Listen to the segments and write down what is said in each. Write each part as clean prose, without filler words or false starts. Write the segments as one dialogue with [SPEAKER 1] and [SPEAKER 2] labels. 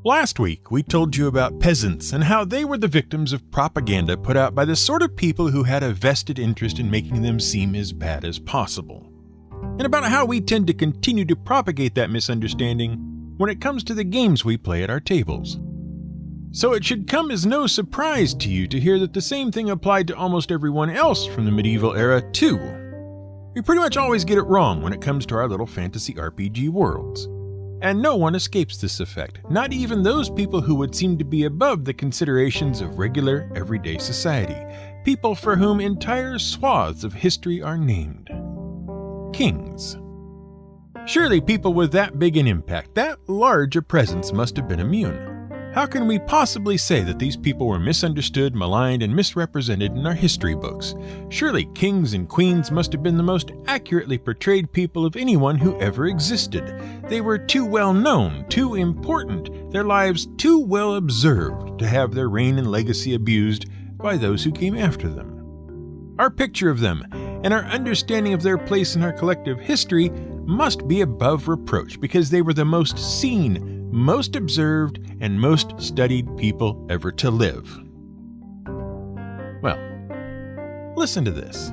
[SPEAKER 1] Last week, we told you about peasants and how they were the victims of propaganda put out by the sort of people who had a vested interest in making them seem as bad as possible. And about how we tend to continue to propagate that misunderstanding when it comes to the games we play at our tables. So it should come as no surprise to you to hear that the same thing applied to almost everyone else from the medieval era, too. We pretty much always get it wrong when it comes to our little fantasy RPG worlds. And no one escapes this effect, not even those people who would seem to be above the considerations of regular, everyday society, people for whom entire swaths of history are named. Kings. Surely people with that big an impact, that large a presence, must have been immune. How can we possibly say that these people were misunderstood, maligned, and misrepresented in our history books? Surely kings and queens must have been the most accurately portrayed people of anyone who ever existed. They were too well known, too important, their lives too well observed to have their reign and legacy abused by those who came after them. Our picture of them and our understanding of their place in our collective history must be above reproach because they were the most seen, most observed, and most studied people ever to live. Well, listen to this.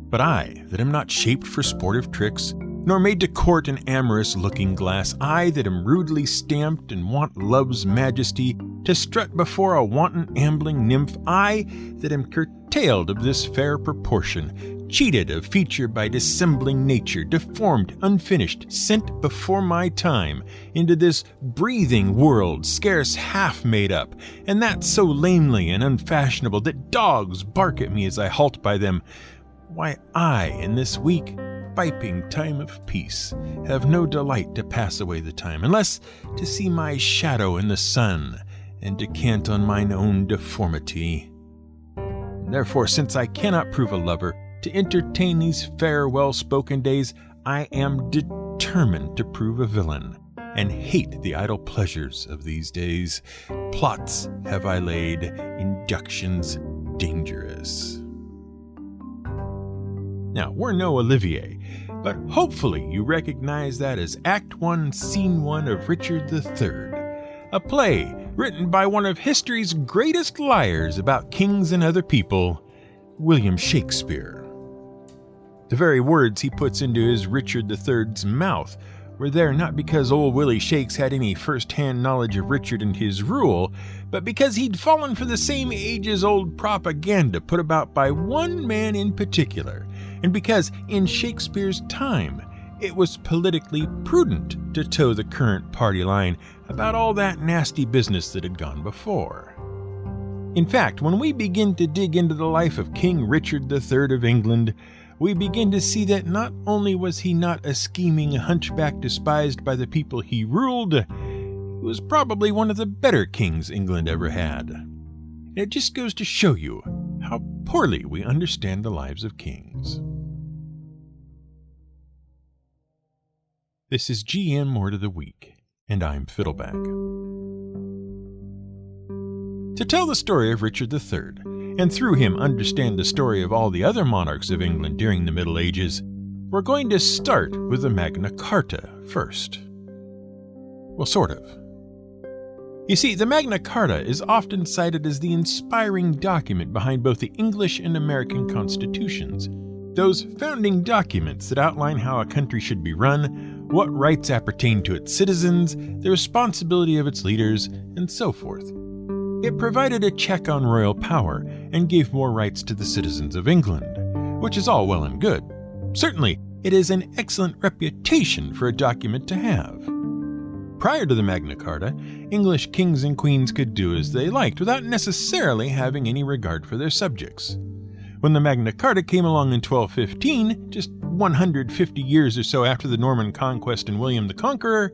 [SPEAKER 1] But I, that am not shaped for sportive tricks, nor made to court an amorous looking glass, I that am rudely stamped and want love's majesty, to strut before a wanton ambling nymph, I that am curtailed of this fair proportion, cheated of feature by dissembling nature, deformed, unfinished, sent before my time into this breathing world scarce half made up, and that so lamely and unfashionable that dogs bark at me as I halt by them. Why, I, in this weak, piping time of peace, have no delight to pass away the time, unless to see my shadow in the sun, and descant on mine own deformity. Therefore, since I cannot prove a lover, to entertain these fair, well-spoken days, I am determined to prove a villain, and hate the idle pleasures of these days. Plots have I laid, inductions dangerous. Now, we're no Olivier, but hopefully you recognize that as Act 1, Scene 1 of Richard III, a play written by one of history's greatest liars about kings and other people, William Shakespeare. The very words he puts into his Richard III's mouth were there not because old Willie Shakes had any first-hand knowledge of Richard and his rule, but because he'd fallen for the same ages-old propaganda put about by one man in particular, and because in Shakespeare's time it was politically prudent to toe the current party line about all that nasty business that had gone before. In fact, when we begin to dig into the life of King Richard III of England, we begin to see that not only was he not a scheming hunchback despised by the people he ruled, he was probably one of the better kings England ever had. And it just goes to show you how poorly we understand the lives of kings. This is GM Word of the Week, and I'm Fiddleback. To tell the story of Richard III, and through him understand the story of all the other monarchs of England during the Middle Ages, we're going to start with the Magna Carta first. Well, sort of. You see, the Magna Carta is often cited as the inspiring document behind both the English and American constitutions, those founding documents that outline how a country should be run, what rights appertain to its citizens, the responsibility of its leaders, and so forth. It provided a check on royal power and gave more rights to the citizens of England, which is all well and good. Certainly, it is an excellent reputation for a document to have. Prior to the Magna Carta, English kings and queens could do as they liked without necessarily having any regard for their subjects. When the Magna Carta came along in 1215, just 150 years or so after the Norman Conquest and William the Conqueror,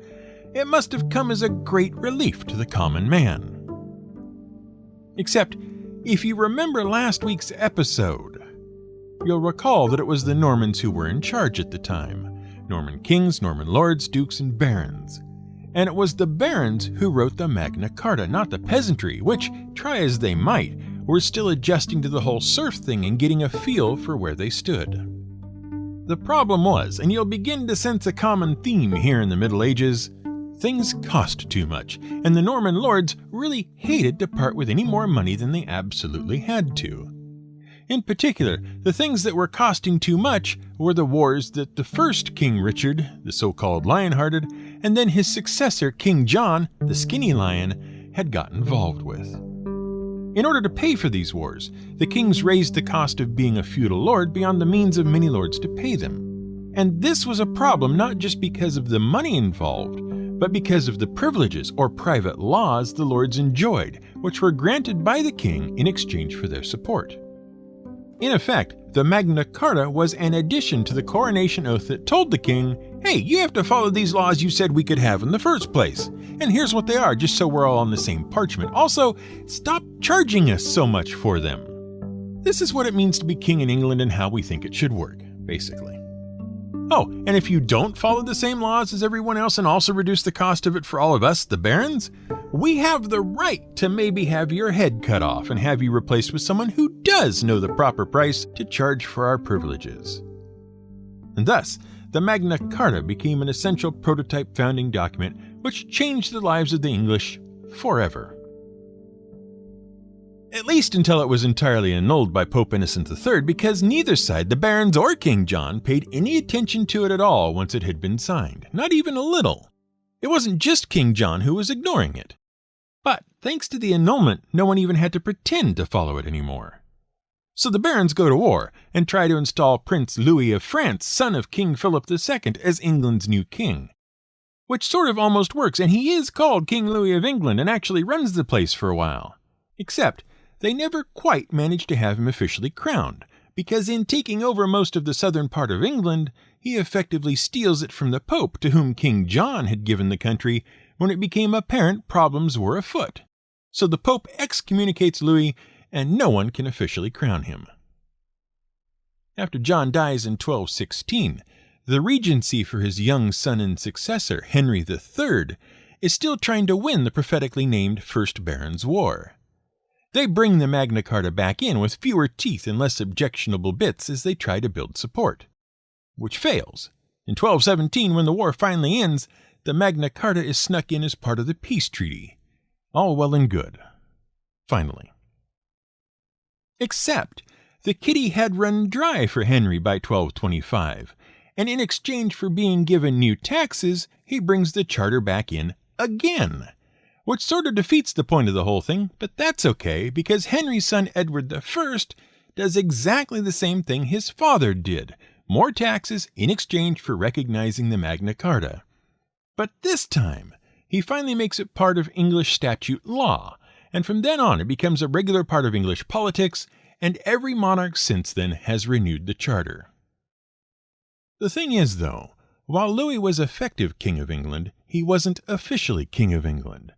[SPEAKER 1] it must have come as a great relief to the common man. Except, if you remember last week's episode, you'll recall that it was the Normans who were in charge at the time. Norman kings, Norman lords, dukes, and barons. And it was the barons who wrote the Magna Carta, not the peasantry, which, try as they might, were still adjusting to the whole serf thing and getting a feel for where they stood. The problem was, and you'll begin to sense a common theme here in the Middle Ages, things cost too much, and the Norman lords really hated to part with any more money than they absolutely had to. In particular, the things that were costing too much were the wars that the first King Richard, the so-called Lionhearted, and then his successor King John, the Skinny Lion, had got involved with. In order to pay for these wars, the kings raised the cost of being a feudal lord beyond the means of many lords to pay them. And this was a problem not just because of the money involved, but because of the privileges or private laws the lords enjoyed, which were granted by the king in exchange for their support. In effect, the Magna Carta was an addition to the coronation oath that told the king, hey, you have to follow these laws you said we could have in the first place. And here's what they are, just so we're all on the same parchment. Also, stop charging us so much for them. This is what it means to be king in England and how we think it should work, basically. Oh, and if you don't follow the same laws as everyone else and also reduce the cost of it for all of us, the barons, we have the right to maybe have your head cut off and have you replaced with someone who does know the proper price to charge for our privileges. And thus, the Magna Carta became an essential prototype founding document which changed the lives of the English forever. At least until it was entirely annulled by Pope Innocent III, because neither side, the barons or King John, paid any attention to it at all once it had been signed, not even a little. It wasn't just King John who was ignoring it. But thanks to the annulment, no one even had to pretend to follow it anymore. So the barons go to war and try to install Prince Louis of France, son of King Philip II, as England's new king. Which sort of almost works, and he is called King Louis of England and actually runs the place for a while. Except, they never quite managed to have him officially crowned, because in taking over most of the southern part of England, he effectively steals it from the Pope, to whom King John had given the country, when it became apparent problems were afoot. So the Pope excommunicates Louis, and no one can officially crown him. After John dies in 1216, the regency for his young son and successor, Henry III, is still trying to win the prophetically named First Barons' War. They bring the Magna Carta back in with fewer teeth and less objectionable bits as they try to build support. Which fails. In 1217, when the war finally ends, the Magna Carta is snuck in as part of the peace treaty. All well and good. Finally. Except, the kitty had run dry for Henry by 1225, and in exchange for being given new taxes, he brings the charter back in again. Which sort of defeats the point of the whole thing, but that's okay, because Henry's son Edward I does exactly the same thing his father did, more taxes in exchange for recognizing the Magna Carta. But this time, he finally makes it part of English statute law, and from then on it becomes a regular part of English politics, and every monarch since then has renewed the charter. The thing is, though, while Louis was effective King of England, he wasn't officially King of England.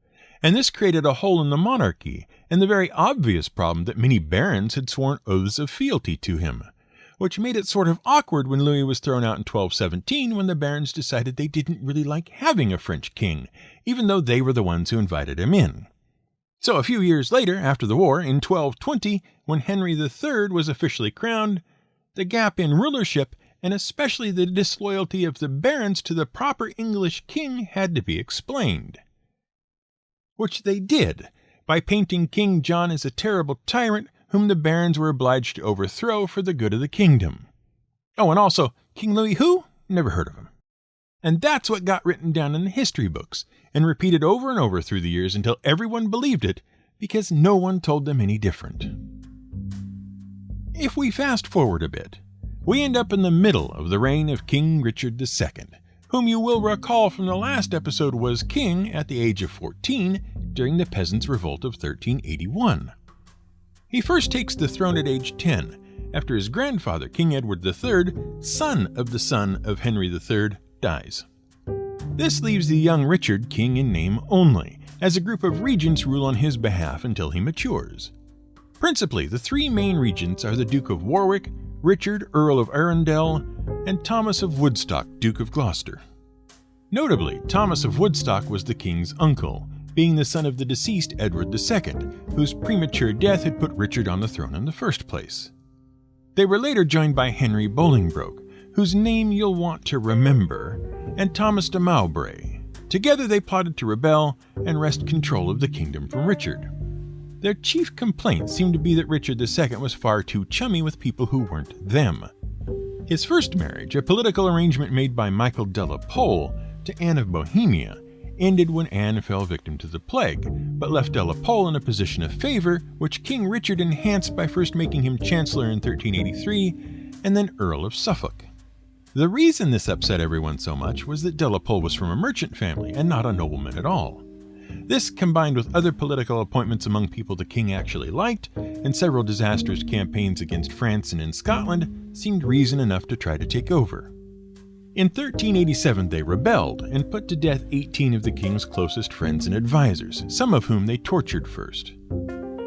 [SPEAKER 1] And this created a hole in the monarchy, and the very obvious problem that many barons had sworn oaths of fealty to him, which made it sort of awkward when Louis was thrown out in 1217 when the barons decided they didn't really like having a French king, even though they were the ones who invited him in. So a few years later, after the war, in 1220, when Henry III was officially crowned, the gap in rulership, and especially the disloyalty of the barons to the proper English king, had to be explained. Which they did, by painting King John as a terrible tyrant whom the barons were obliged to overthrow for the good of the kingdom. Oh, and also, King Louis who? Never heard of him. And that's what got written down in the history books, and repeated over and over through the years until everyone believed it, because no one told them any different. If we fast forward a bit, we end up in the middle of the reign of King Richard II, whom you will recall from the last episode was king at the age of 14 during the Peasants' Revolt of 1381. He first takes the throne at age 10, after his grandfather, King Edward III, son of Henry III, dies. This leaves the young Richard king in name only, as a group of regents rule on his behalf until he matures. Principally, the three main regents are the Duke of Warwick, Richard, Earl of Arundel, and Thomas of Woodstock, Duke of Gloucester. Notably, Thomas of Woodstock was the king's uncle, being the son of the deceased Edward II, whose premature death had put Richard on the throne in the first place. They were later joined by Henry Bolingbroke, whose name you'll want to remember, and Thomas de Mowbray. Together they plotted to rebel and wrest control of the kingdom from Richard. Their chief complaint seemed to be that Richard II was far too chummy with people who weren't them. His first marriage, a political arrangement made by Michael de la Pole to Anne of Bohemia, ended when Anne fell victim to the plague, but left de la Pole in a position of favor, which King Richard enhanced by first making him Chancellor in 1383 and then Earl of Suffolk. The reason this upset everyone so much was that de la Pole was from a merchant family and not a nobleman at all. This, combined with other political appointments among people the king actually liked, and several disastrous campaigns against France and in Scotland, seemed reason enough to try to take over. In 1387 they rebelled and put to death 18 of the king's closest friends and advisors, some of whom they tortured first.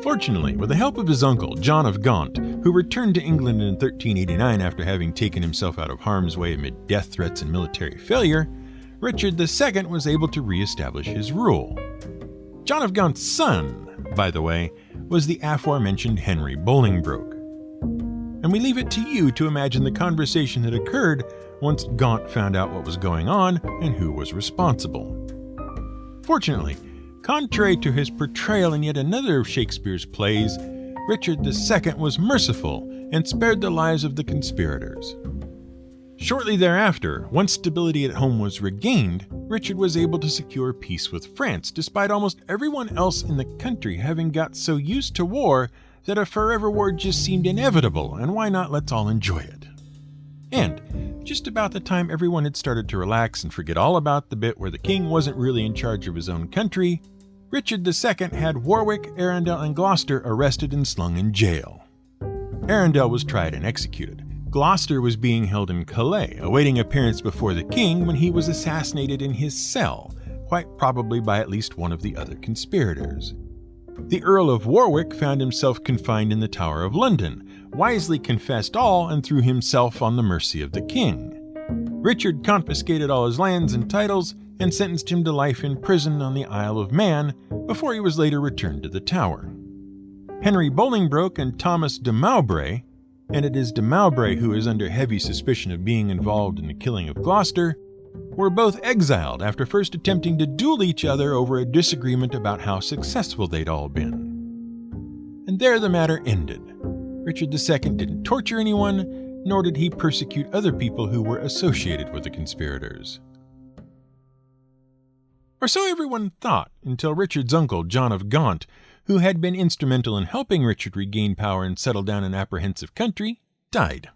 [SPEAKER 1] Fortunately, with the help of his uncle, John of Gaunt, who returned to England in 1389 after having taken himself out of harm's way amid death threats and military failure, Richard II was able to re-establish his rule. John of Gaunt's son, by the way, was the aforementioned Henry Bolingbroke. And we leave it to you to imagine the conversation that occurred once Gaunt found out what was going on and who was responsible. Fortunately, contrary to his portrayal in yet another of Shakespeare's plays, Richard II was merciful and spared the lives of the conspirators. Shortly thereafter, once stability at home was regained, Richard was able to secure peace with France, despite almost everyone else in the country having got so used to war that a forever war just seemed inevitable, and why not let's all enjoy it. And just about the time everyone had started to relax and forget all about the bit where the king wasn't really in charge of his own country, Richard II had Warwick, Arundel, and Gloucester arrested and slung in jail. Arundel was tried and executed. Gloucester was being held in Calais, awaiting appearance before the king when he was assassinated in his cell, quite probably by at least one of the other conspirators. The Earl of Warwick found himself confined in the Tower of London, wisely confessed all and threw himself on the mercy of the king. Richard confiscated all his lands and titles and sentenced him to life in prison on the Isle of Man before he was later returned to the Tower. Henry Bolingbroke and Thomas de Mowbray, and it is de Mowbray who is under heavy suspicion of being involved in the killing of Gloucester, were both exiled after first attempting to duel each other over a disagreement about how successful they'd all been. And there the matter ended. Richard II didn't torture anyone, nor did he persecute other people who were associated with the conspirators. Or so everyone thought, until Richard's uncle, John of Gaunt, who had been instrumental in helping Richard regain power and settle down an apprehensive country, died.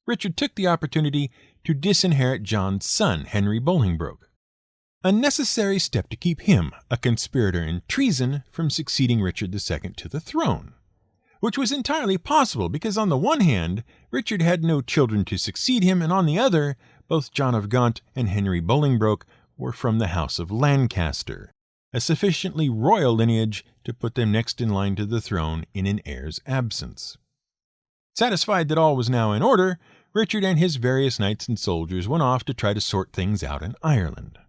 [SPEAKER 1] Richard took the opportunity to disinherit John's son, Henry Bolingbroke, a necessary step to keep him, a conspirator in treason, from succeeding Richard II to the throne, which was entirely possible because on the one hand, Richard had no children to succeed him, and on the other, both John of Gaunt and Henry Bolingbroke were from the House of Lancaster, a sufficiently royal lineage to put them next in line to the throne in an heir's absence. Satisfied that all was now in order, Richard and his various knights and soldiers went off to try to sort things out in Ireland.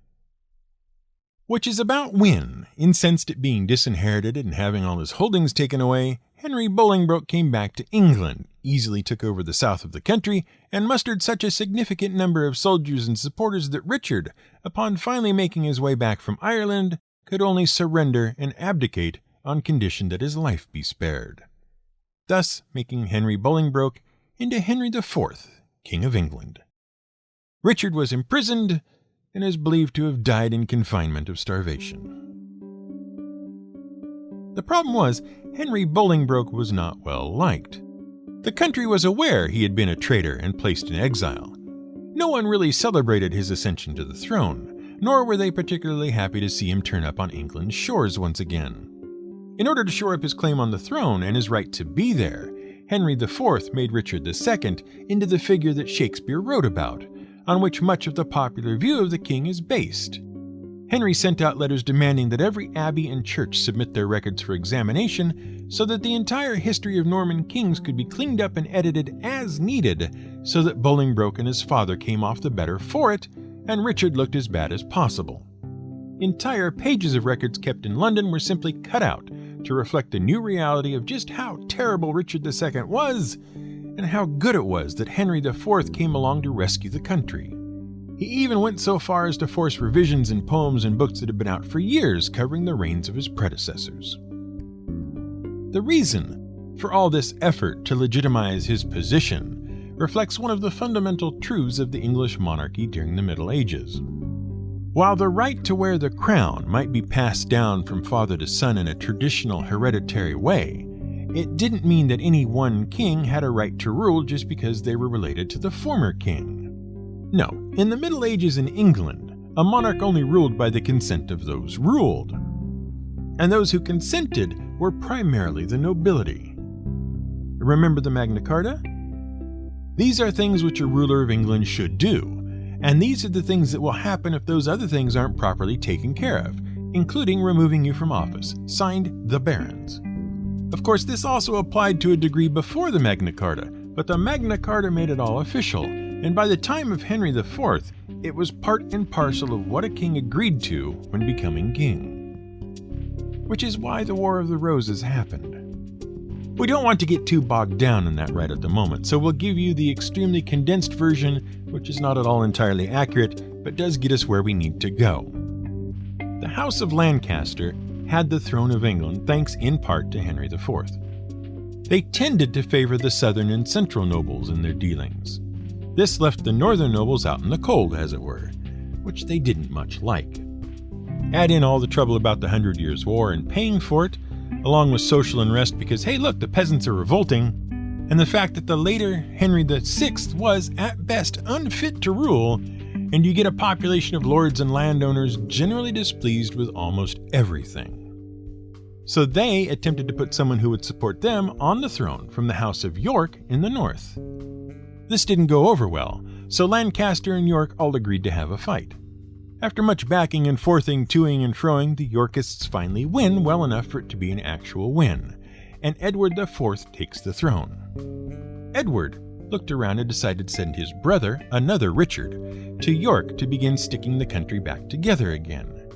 [SPEAKER 1] Which is about when, incensed at being disinherited and having all his holdings taken away, Henry Bolingbroke came back to England, easily took over the south of the country, and mustered such a significant number of soldiers and supporters that Richard, upon finally making his way back from Ireland, could only surrender and abdicate on condition that his life be spared, thus making Henry Bolingbroke into Henry IV, King of England. Richard was imprisoned and is believed to have died in confinement of starvation. The problem was, Henry Bolingbroke was not well liked. The country was aware he had been a traitor and placed in exile. No one really celebrated his ascension to the throne, nor were they particularly happy to see him turn up on England's shores once again. In order to shore up his claim on the throne and his right to be there, Henry IV made Richard II into the figure that Shakespeare wrote about, on which much of the popular view of the king is based. Henry sent out letters demanding that every abbey and church submit their records for examination so that the entire history of Norman kings could be cleaned up and edited as needed so that Bolingbroke and his father came off the better for it, and Richard looked as bad as possible. Entire pages of records kept in London were simply cut out to reflect the new reality of just how terrible Richard II was and how good it was that Henry IV came along to rescue the country. He even went so far as to force revisions in poems and books that had been out for years covering the reigns of his predecessors. The reason for all this effort to legitimize his position reflects one of the fundamental truths of the English monarchy during the Middle Ages. While the right to wear the crown might be passed down from father to son in a traditional hereditary way, it didn't mean that any one king had a right to rule just because they were related to the former king. No, in the Middle Ages in England, a monarch only ruled by the consent of those ruled. And those who consented were primarily the nobility. Remember the Magna Carta? These are things which a ruler of England should do, and these are the things that will happen if those other things aren't properly taken care of, including removing you from office. Signed, the barons. Of course, this also applied to a degree before the Magna Carta, but the Magna Carta made it all official, and by the time of Henry IV, it was part and parcel of what a king agreed to when becoming king. Which is why the War of the Roses happened. We don't want to get too bogged down in that right at the moment, so we'll give you the extremely condensed version, which is not at all entirely accurate, but does get us where we need to go. The House of Lancaster had the throne of England thanks in part to Henry IV. They tended to favor the southern and central nobles in their dealings. This left the northern nobles out in the cold, as it were, which they didn't much like. Add in all the trouble about the 100 Years' War and paying for it, along with social unrest because, hey look, the peasants are revolting, and the fact that the later Henry VI was, at best, unfit to rule, and you get a population of lords and landowners generally displeased with almost everything. So they attempted to put someone who would support them on the throne from the House of York in the north. This didn't go over well, so Lancaster and York all agreed to have a fight. After much backing and forthing, toing and froing, the Yorkists finally win well enough for it to be an actual win, and Edward IV takes the throne. Edward looked around and decided to send his brother, another Richard, to York to begin sticking the country back together again.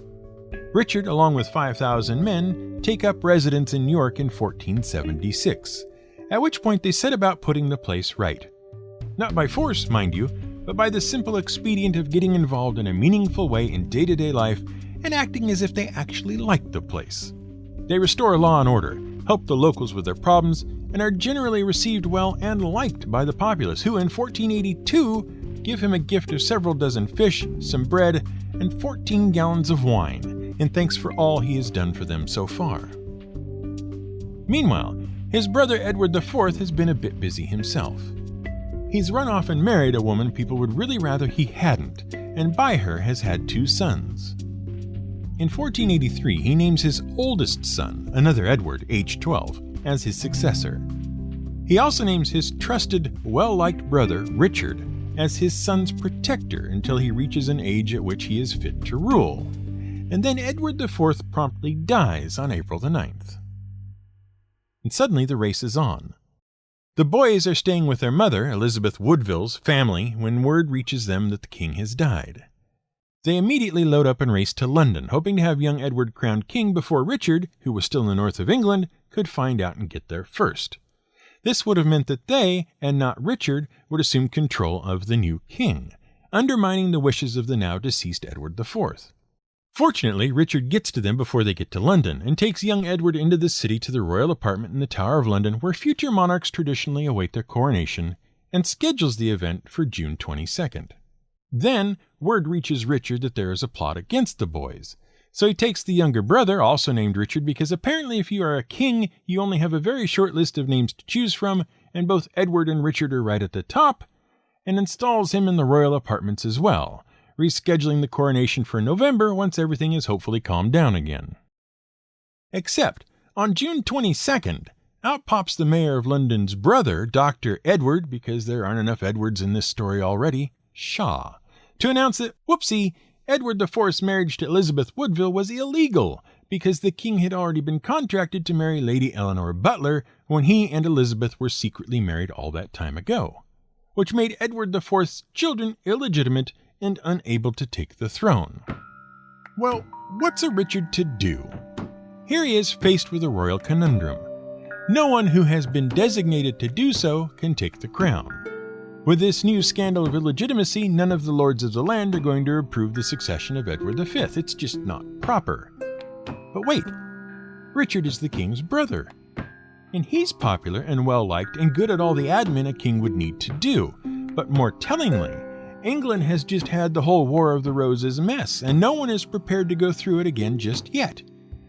[SPEAKER 1] Richard, along with 5,000 men, take up residence in York in 1476, at which point they set about putting the place right. Not by force, mind you, but by the simple expedient of getting involved in a meaningful way in day-to-day life and acting as if they actually liked the place. They restore law and order, help the locals with their problems, and are generally received well and liked by the populace, who in 1482 give him a gift of several dozen fish, some bread, and 14 gallons of wine, in thanks for all he has done for them so far. Meanwhile, his brother Edward IV has been a bit busy himself. He's run off and married a woman people would really rather he hadn't, and by her has had 2 sons. In 1483, he names his oldest son, another Edward, aged 12, as his successor. He also names his trusted, well-liked brother, Richard, as his son's protector until he reaches an age at which he is fit to rule. And then Edward IV promptly dies on April the 9th. And suddenly the race is on. The boys are staying with their mother, Elizabeth Woodville's family, when word reaches them that the king has died. They immediately load up and race to London, hoping to have young Edward crowned king before Richard, who was still in the north of England, could find out and get there first. This would have meant that they, and not Richard, would assume control of the new king, undermining the wishes of the now deceased Edward IV. Fortunately, Richard gets to them before they get to London, and takes young Edward into the city to the royal apartment in the Tower of London, where future monarchs traditionally await their coronation, and schedules the event for June 22nd. Then, word reaches Richard that there is a plot against the boys, so he takes the younger brother, also named Richard, because apparently if you are a king, you only have a very short list of names to choose from, and both Edward and Richard are right at the top, and installs him in the royal apartments as well, rescheduling the coronation for November once everything is hopefully calmed down again. Except, on June 22nd, out pops the mayor of London's brother, Dr. Edward, because there aren't enough Edwards in this story already, Shaw, to announce that, whoopsie, Edward IV's marriage to Elizabeth Woodville was illegal because the king had already been contracted to marry Lady Eleanor Butler when he and Elizabeth were secretly married all that time ago, which made Edward IV's children illegitimate and unable to take the throne. Well, what's a Richard to do? Here he is faced with a royal conundrum. No one who has been designated to do so can take the crown. With this new scandal of illegitimacy, none of the lords of the land are going to approve the succession of Edward V. It's just not proper. But wait, Richard is the king's brother. And he's popular and well-liked and good at all the admin a king would need to do. But more tellingly, England has just had the whole War of the Roses mess, and no one is prepared to go through it again just yet.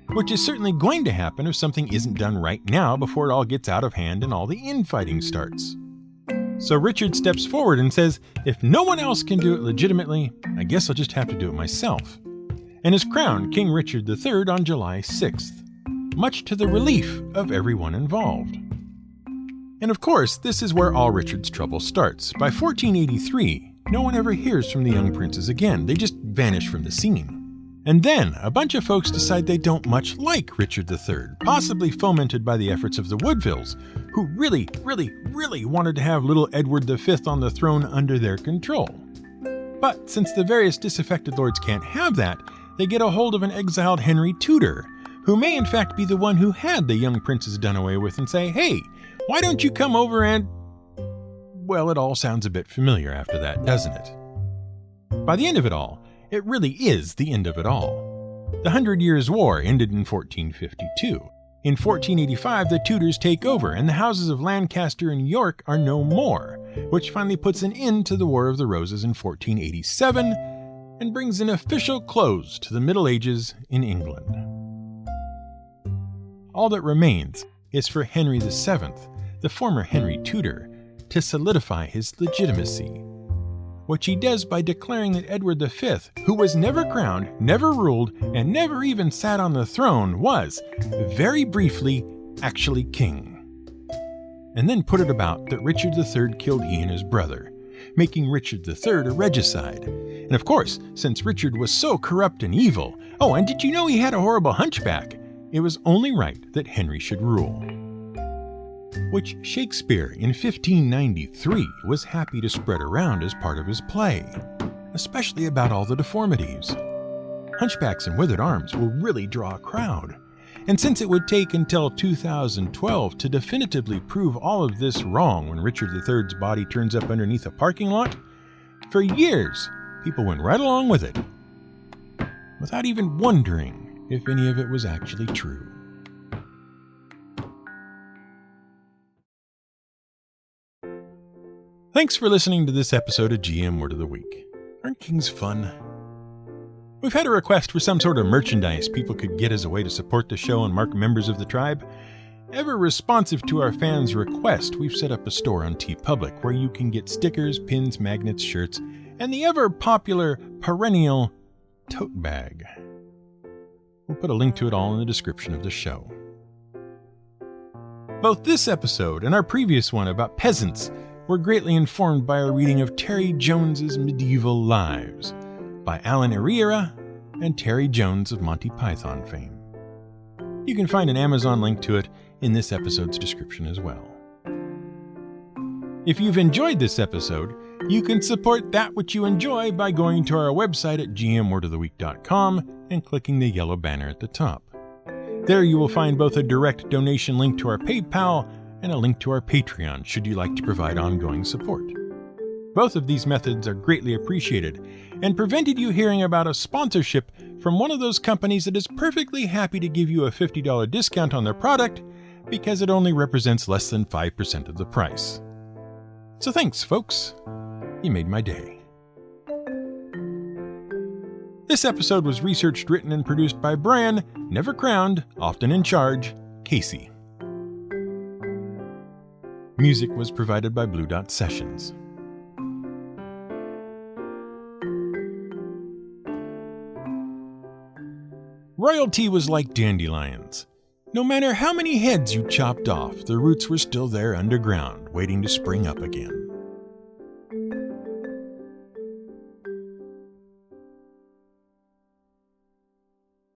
[SPEAKER 1] Which is certainly going to happen if something isn't done right now before it all gets out of hand and all the infighting starts. So Richard steps forward and says, if no one else can do it legitimately, I guess I'll just have to do it myself. And is crowned King Richard III on July 6th, much to the relief of everyone involved. And of course, this is where all Richard's trouble starts. By 1483, no one ever hears from the young princes again. They just vanish from the scene. And then, a bunch of folks decide they don't much like Richard III, possibly fomented by the efforts of the Woodvilles, who really wanted to have little Edward V on the throne under their control. But since the various disaffected lords can't have that, they get a hold of an exiled Henry Tudor, who may in fact be the one who had the young princes done away with, and say, hey, why don't you come over and... Well, it all sounds a bit familiar after that, doesn't it? By the end of it all, it really is the end of it all. The 100 Years' War ended in 1452. In 1485, the Tudors take over, and the houses of Lancaster and York are no more, which finally puts an end to the War of the Roses in 1487 and brings an official close to the Middle Ages in England. All that remains is for Henry VII, the former Henry Tudor, to solidify his legitimacy, which he does by declaring that Edward V, who was never crowned, never ruled, and never even sat on the throne, was, very briefly, actually king. And then put it about that Richard III killed he and his brother, making Richard III a regicide. And of course, since Richard was so corrupt and evil, oh, and did you know he had a horrible hunchback? It was only right that Henry should rule. Which Shakespeare in 1593 was happy to spread around as part of his play, especially about all the deformities. Hunchbacks and withered arms will really draw a crowd, and since it would take until 2012 to definitively prove all of this wrong when Richard III's body turns up underneath a parking lot, for years people went right along with it, without even wondering if any of it was actually true. Thanks for listening to this episode of GM Word of the Week. Aren't kings fun? We've had a request for some sort of merchandise people could get as a way to support the show and mark members of the tribe. Ever responsive to our fans' request, we've set up a store on TeePublic where you can get stickers, pins, magnets, shirts, and the ever-popular perennial tote bag. We'll put a link to it all in the description of the show. Both this episode and our previous one about peasants were greatly informed by our reading of Terry Jones's Medieval Lives by Alan Herrera and Terry Jones of Monty Python fame. You can find an Amazon link to it in this episode's description as well. If you've enjoyed this episode, you can support that which you enjoy by going to our website at gmwordoftheweek.com and clicking the yellow banner at the top. There you will find both a direct donation link to our PayPal and a link to our Patreon should you like to provide ongoing support. Both of these methods are greatly appreciated and prevented you hearing about a sponsorship from one of those companies that is perfectly happy to give you a $50 discount on their product because it only represents less than 5% of the price. So thanks, folks. You made my day. This episode was researched, written, and produced by Brian, never crowned, often in charge, Casey. Music was provided by Blue Dot Sessions. Royalty was like dandelions. No matter how many heads you chopped off, the roots were still there underground, waiting to spring up again.